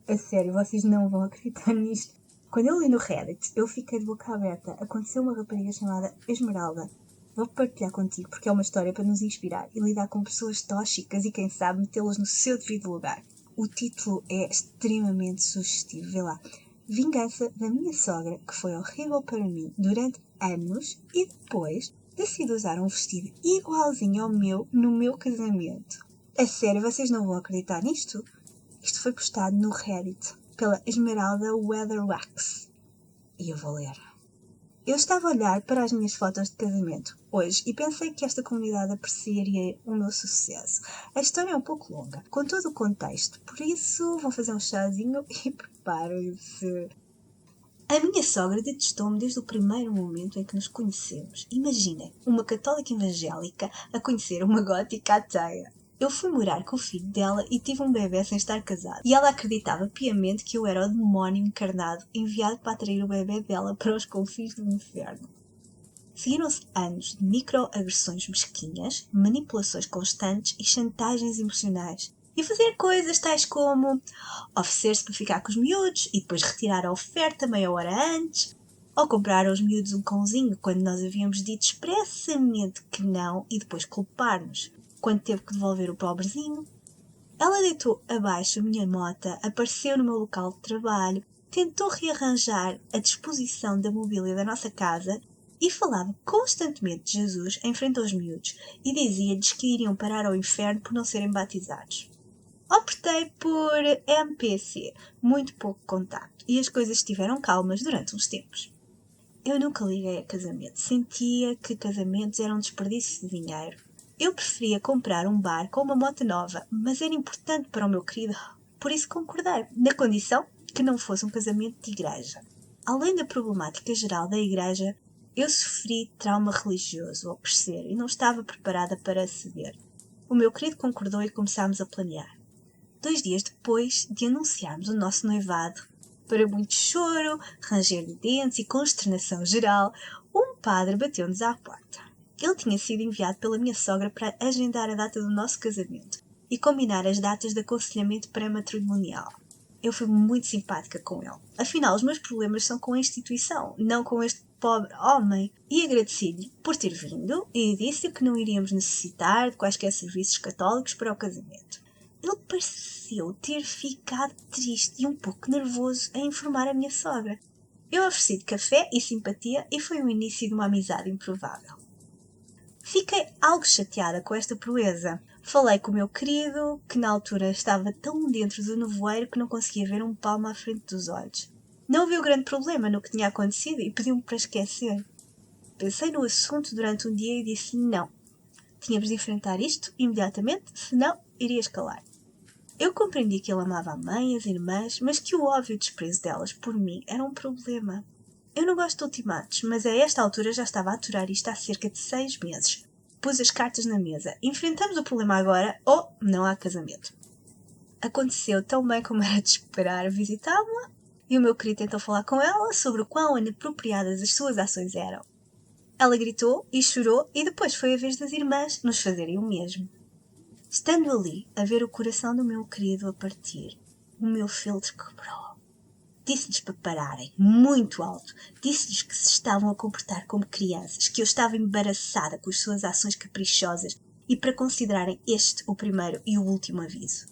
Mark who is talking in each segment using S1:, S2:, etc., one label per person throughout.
S1: A sério, vocês não vão acreditar nisto. Quando eu li no Reddit, eu fiquei de boca aberta. Aconteceu uma rapariga chamada Esmeralda. Vou partilhar contigo porque é uma história para nos inspirar e lidar com pessoas tóxicas e, quem sabe, metê-las no seu devido lugar. O título é extremamente sugestivo. Vê lá. Vingança da minha sogra, que foi horrível para mim durante anos e depois decidi usar um vestido igualzinho ao meu no meu casamento. A sério, vocês não vão acreditar nisto? Isto foi postado no Reddit pela Esmeralda Weatherwax. E eu vou ler. Eu estava a olhar para as minhas fotos de casamento hoje e pensei que esta comunidade apreciaria o meu sucesso. A história é um pouco longa, com todo o contexto, por isso vou fazer um chazinho e preparem-se. A minha sogra detestou-me desde o primeiro momento em que nos conhecemos. Imaginem, uma católica evangélica a conhecer uma gótica ateia. Eu fui morar com o filho dela e tive um bebê sem estar casado. E ela acreditava piamente que eu era o demónio encarnado, enviado para atrair o bebê dela para os confins do inferno. Seguiram-se anos de microagressões mesquinhas, manipulações constantes e chantagens emocionais. E fazer coisas tais como oferecer-se para ficar com os miúdos e depois retirar a oferta meia hora antes, ou comprar aos miúdos um cãozinho quando nós havíamos dito expressamente que não e depois culpar-nos quando teve que devolver o pobrezinho. Ela deitou abaixo a minha mota, apareceu no meu local de trabalho, tentou rearranjar a disposição da mobília da nossa casa e falava constantemente de Jesus em frente aos miúdos e dizia-lhes que iriam parar ao inferno por não serem batizados. Optei por MPC, muito pouco contacto, e as coisas estiveram calmas durante uns tempos. Eu nunca liguei a casamento, sentia que casamentos eram um desperdício de dinheiro. Eu preferia comprar um bar com uma moto nova, mas era importante para o meu querido, por isso concordei, na condição que não fosse um casamento de igreja. Além da problemática geral da igreja, eu sofri trauma religioso ao crescer e não estava preparada para ceder. O meu querido concordou e começámos a planear. 2 dias depois de anunciarmos o nosso noivado, para muito choro, ranger de dentes e consternação geral, um padre bateu-nos à porta. Ele tinha sido enviado pela minha sogra para agendar a data do nosso casamento e combinar as datas de aconselhamento pré-matrimonial. Eu fui muito simpática com ele. Afinal, os meus problemas são com a instituição, não com este pobre homem. E agradeci-lhe por ter vindo e disse-lhe que não iríamos necessitar de quaisquer serviços católicos para o casamento. Ele pareceu ter ficado triste e um pouco nervoso a informar a minha sogra. Eu ofereci-lhe café e simpatia e foi o início de uma amizade improvável. Fiquei algo chateada com esta proeza. Falei com o meu querido, que na altura estava tão dentro do nevoeiro que não conseguia ver um palmo à frente dos olhos. Não viu grande problema no que tinha acontecido e pediu-me para esquecer. Pensei no assunto durante um dia e disse não. Tínhamos de enfrentar isto imediatamente, senão iria escalar. Eu compreendi que ele amava a mãe e as irmãs, mas que o óbvio desprezo delas por mim era um problema. Eu não gosto de ultimatos, mas a esta altura já estava a aturar isto há cerca de 6 meses. Pus as cartas na mesa. Enfrentamos o problema agora ou não há casamento. Aconteceu tão bem como era de esperar. Visitámos-la e o meu querido tentou falar com ela sobre o quão inapropriadas as suas ações eram. Ela gritou e chorou e depois foi a vez das irmãs nos fazerem o mesmo. Estando ali, a ver o coração do meu querido a partir, o meu filtro quebrou. Disse-lhes para pararem, muito alto. Disse-lhes que se estavam a comportar como crianças, que eu estava embaraçada com as suas ações caprichosas e para considerarem este o primeiro e o último aviso.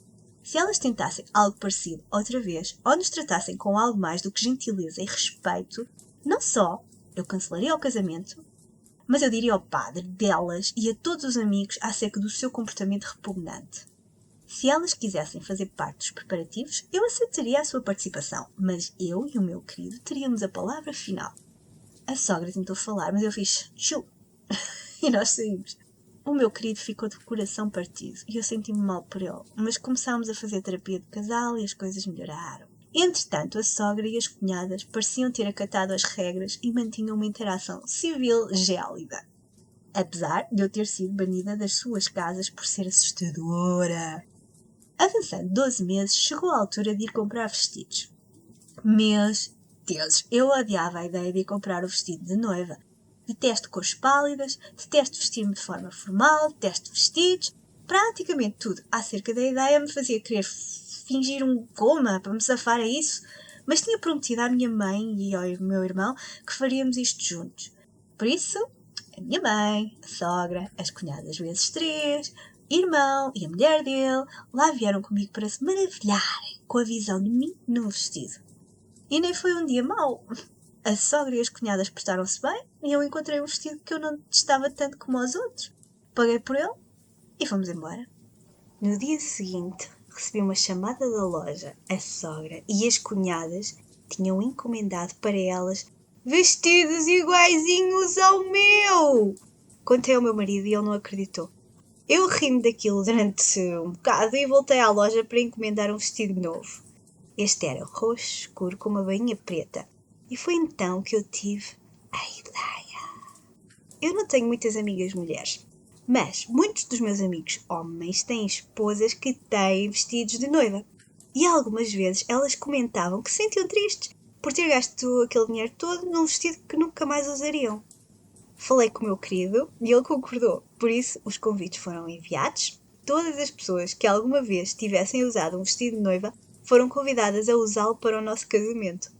S1: Se elas tentassem algo parecido outra vez, ou nos tratassem com algo mais do que gentileza e respeito, não só eu cancelaria o casamento, mas eu diria ao padre delas e a todos os amigos acerca do seu comportamento repugnante. Se elas quisessem fazer parte dos preparativos, eu aceitaria a sua participação, mas eu e o meu querido teríamos a palavra final. A sogra tentou falar, mas eu fiz tchu e nós saímos. O meu querido ficou de coração partido e eu senti-me mal por ele, mas começámos a fazer terapia de casal e as coisas melhoraram. Entretanto, a sogra e as cunhadas pareciam ter acatado as regras e mantinham uma interação civil gélida, apesar de eu ter sido banida das suas casas por ser assustadora. Avançando 12 meses, chegou a altura de ir comprar vestidos. Meus deuses, eu odiava a ideia de ir comprar o vestido de noiva. Detesto cores pálidas, detesto vestir-me de forma formal, detesto vestidos. Praticamente tudo acerca da ideia me fazia querer fingir um coma para me safar a isso, mas tinha prometido à minha mãe e ao meu irmão que faríamos isto juntos. Por isso, a minha mãe, a sogra, as cunhadas vezes 3, irmão e a mulher dele lá vieram comigo para se maravilharem com a visão de mim no vestido. E nem foi um dia mau. A sogra e as cunhadas prestaram-se bem e eu encontrei um vestido que eu não detestava tanto como os outros. Paguei por ele e fomos embora. No dia seguinte, recebi uma chamada da loja. A sogra e as cunhadas tinham encomendado para elas vestidos iguaizinhos ao meu. Contei ao meu marido e ele não acreditou. Eu ri-me daquilo durante um bocado e voltei à loja para encomendar um vestido novo. Este era roxo escuro com uma bainha preta. E foi então que eu tive a ideia. Eu não tenho muitas amigas mulheres, mas muitos dos meus amigos homens têm esposas que têm vestidos de noiva. E algumas vezes elas comentavam que se sentiam tristes por ter gasto aquele dinheiro todo num vestido que nunca mais usariam. Falei com o meu querido e ele concordou. Por isso, os convites foram enviados. Todas as pessoas que alguma vez tivessem usado um vestido de noiva foram convidadas a usá-lo para o nosso casamento.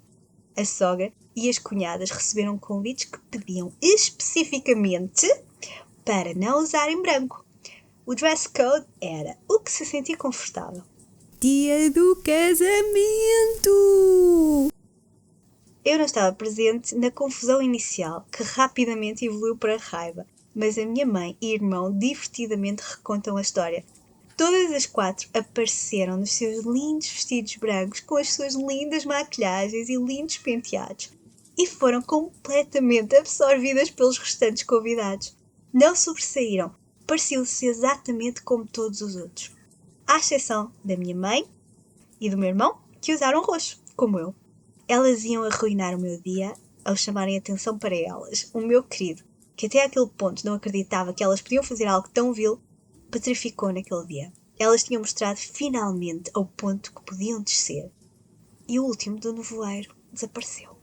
S1: A sogra e as cunhadas receberam convites que pediam especificamente para não usarem branco. O dress code era o que se sentia confortável. Dia do casamento! Eu não estava presente na confusão inicial, que rapidamente evoluiu para raiva, mas a minha mãe e irmão divertidamente recontam a história. Todas as 4 apareceram nos seus lindos vestidos brancos, com as suas lindas maquilhagens e lindos penteados, e foram completamente absorvidas pelos restantes convidados. Não sobressaíram, pareciam-se exatamente como todos os outros, à exceção da minha mãe e do meu irmão, que usaram roxo, como eu. Elas iam arruinar o meu dia ao chamarem atenção para elas. O meu querido, que até àquele ponto não acreditava que elas podiam fazer algo tão vil, petrificou naquele dia. Elas tinham mostrado finalmente ao ponto que podiam descer. E o último do nevoeiro desapareceu.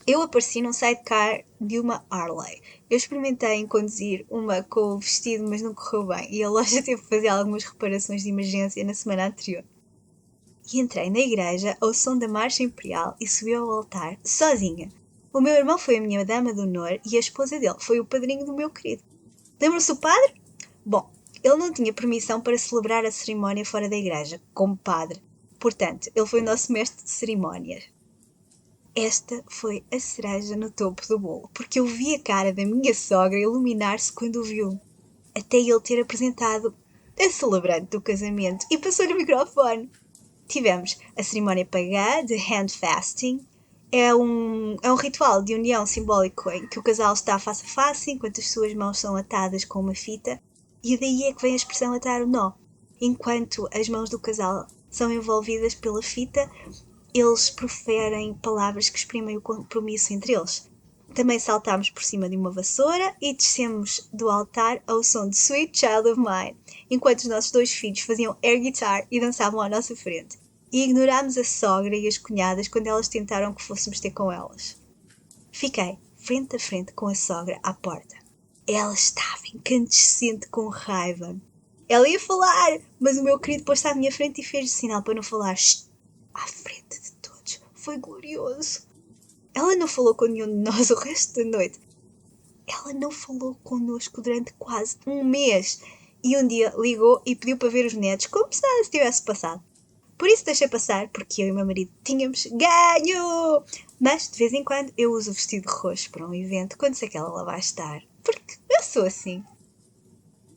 S1: Eu apareci num sidecar de uma Harley. Eu experimentei em conduzir uma com o vestido, mas não correu bem. E a loja teve que fazer algumas reparações de emergência na semana anterior. E entrei na igreja ao som da marcha imperial e subi ao altar, sozinha. O meu irmão foi a minha dama de honor e a esposa dele foi o padrinho do meu querido. Lembram-se do padre? Bom, ele não tinha permissão para celebrar a cerimónia fora da igreja, como padre. Portanto, ele foi o nosso mestre de cerimónias. Esta foi a cereja no topo do bolo, porque eu vi a cara da minha sogra iluminar-se quando o viu. Até ele ter apresentado a celebrante do casamento e passou-lhe o microfone. Tivemos a cerimónia pagã de handfasting. É um ritual de união simbólico em que o casal está face a face enquanto as suas mãos são atadas com uma fita, e daí é que vem a expressão atar o nó. Enquanto as mãos do casal são envolvidas pela fita, eles proferem palavras que exprimem o compromisso entre eles. Também saltámos por cima de uma vassoura e descemos do altar ao som de Sweet Child of Mine, enquanto os nossos 2 filhos faziam air guitar e dançavam à nossa frente. E ignorámos a sogra e as cunhadas quando elas tentaram que fôssemos ter com elas. Fiquei frente a frente com a sogra à porta. Ela estava incandescente com raiva. Ela ia falar, mas o meu querido pôs-se à minha frente e fez sinal para não falar. À frente de todos. Foi glorioso. Ela não falou com nenhum de nós o resto da noite. Ela não falou connosco durante quase um mês. E um dia ligou e pediu para ver os netos, como se nada se tivesse passado. Por isso deixei passar, porque eu e meu marido tínhamos ganho! Mas, de vez em quando, eu uso o vestido roxo para um evento, quando sei que ela lá vai estar. Porque eu sou assim.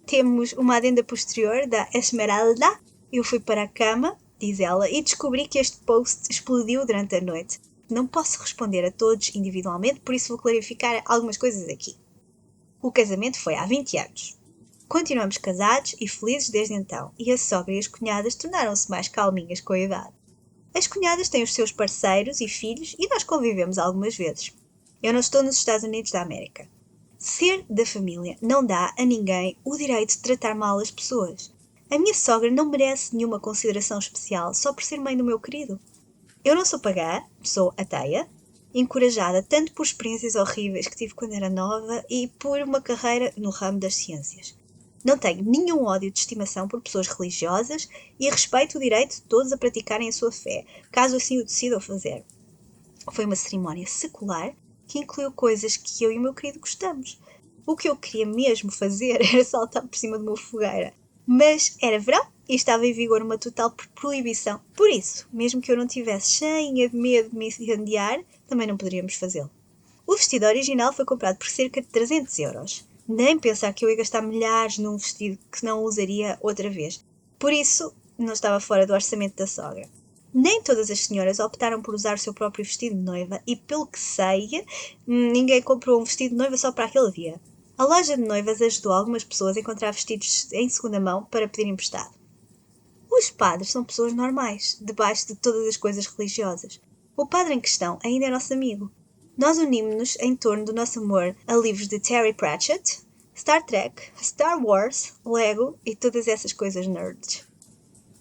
S1: Temos uma adenda posterior da Esmeralda. Eu fui para a cama, diz ela, e descobri que este post explodiu durante a noite. Não posso responder a todos individualmente, por isso vou clarificar algumas coisas aqui. O casamento foi há 20 anos. Continuamos casados e felizes desde então, e a sogra e as cunhadas tornaram-se mais calminhas com a idade. As cunhadas têm os seus parceiros e filhos e nós convivemos algumas vezes. Eu não estou nos Estados Unidos da América. Ser da família não dá a ninguém o direito de tratar mal as pessoas. A minha sogra não merece nenhuma consideração especial só por ser mãe do meu querido. Eu não sou pagã, sou ateia, encorajada tanto por experiências horríveis que tive quando era nova e por uma carreira no ramo das ciências. Não tenho nenhum ódio de estimação por pessoas religiosas e respeito o direito de todos a praticarem a sua fé, caso assim o decidam fazer. Foi uma cerimónia secular que incluiu coisas que eu e o meu querido gostamos. O que eu queria mesmo fazer era saltar por cima de uma fogueira. Mas era verão e estava em vigor uma total proibição. Por isso, mesmo que eu não tivesse cheia de medo de me incendiar, também não poderíamos fazê-lo. O vestido original foi comprado por cerca de 300€. Nem pensar que eu ia gastar milhares num vestido que não usaria outra vez. Por isso, não estava fora do orçamento da sogra. Nem todas as senhoras optaram por usar o seu próprio vestido de noiva e, pelo que sei, ninguém comprou um vestido de noiva só para aquele dia. A loja de noivas ajudou algumas pessoas a encontrar vestidos em segunda mão para pedir emprestado. Os padres são pessoas normais, debaixo de todas as coisas religiosas. O padre em questão ainda é nosso amigo. Nós unimos-nos em torno do nosso amor a livros de Terry Pratchett, Star Trek, Star Wars, Lego e todas essas coisas nerds.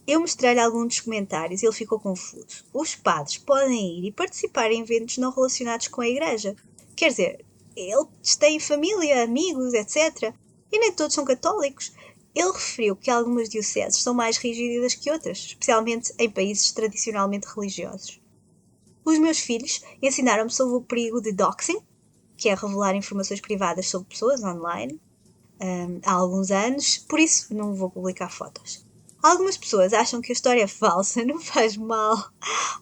S1: Eu mostrei-lhe alguns dos comentários e ele ficou confuso. Os padres podem ir e participar em eventos não relacionados com a igreja. Quer dizer, eles têm família, amigos, etc. E nem todos são católicos. Ele referiu que algumas dioceses são mais rígidas que outras, especialmente em países tradicionalmente religiosos. Os meus filhos ensinaram-me sobre o perigo de doxing, que é revelar informações privadas sobre pessoas online, há alguns anos, por isso não vou publicar fotos. Algumas pessoas acham que a história é falsa, não faz mal.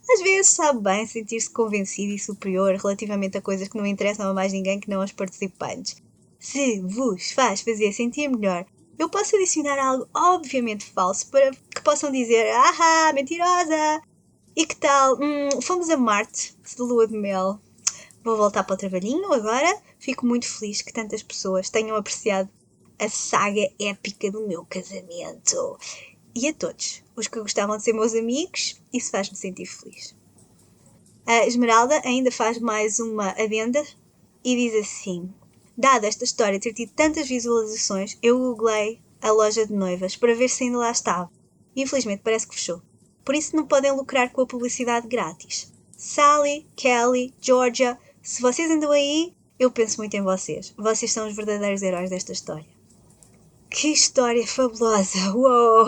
S1: Às vezes sabe bem sentir-se convencido e superior relativamente a coisas que não interessam a mais ninguém que não aos participantes. Se vos faz fazer sentir melhor, eu posso adicionar algo obviamente falso para que possam dizer "Ah, mentirosa!" E que tal? Fomos a Marte de lua de mel. Vou voltar para o trabalhinho agora. Fico muito feliz que tantas pessoas tenham apreciado a saga épica do meu casamento. E a todos os que gostavam de ser meus amigos, isso faz-me sentir feliz. A Esmeralda ainda faz mais uma adenda e diz assim: dada esta história ter tido tantas visualizações, eu googlei a loja de noivas para ver se ainda lá estava. Infelizmente parece que fechou. Por isso não podem lucrar com a publicidade grátis. Sally, Kelly, Georgia, se vocês andam aí, eu penso muito em vocês. Vocês são os verdadeiros heróis desta história. Que história fabulosa! Uou!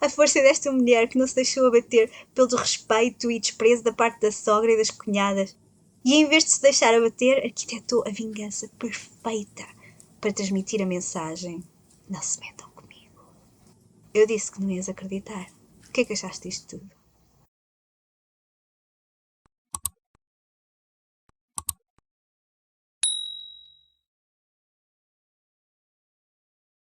S1: A força desta mulher que não se deixou abater pelo desrespeito e desprezo da parte da sogra e das cunhadas. E em vez de se deixar abater, arquitetou a vingança perfeita para transmitir a mensagem: não se metam comigo. Eu disse que não ias acreditar. O que é que achaste disto tudo?